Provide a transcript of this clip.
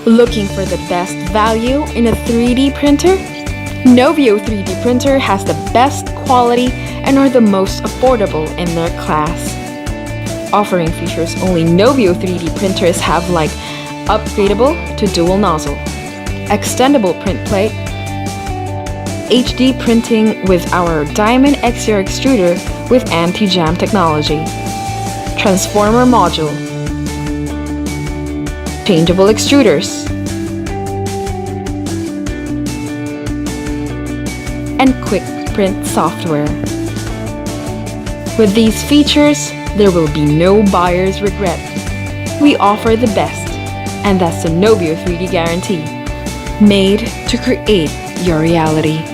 Looking for the best value in a 3D printer? Novio 3D printer has the best quality and are the most affordable in their class. Offering features only Novio 3D printers have, like upgradable to dual nozzle, extendable print plate, HD printing with our Diamond XR extruder with anti-jam technology, transformer module, changeable extruders, and quick print software. With these features, there will be no buyer's regret. We offer the best, and that's the Novio 3D guarantee, made to create your reality.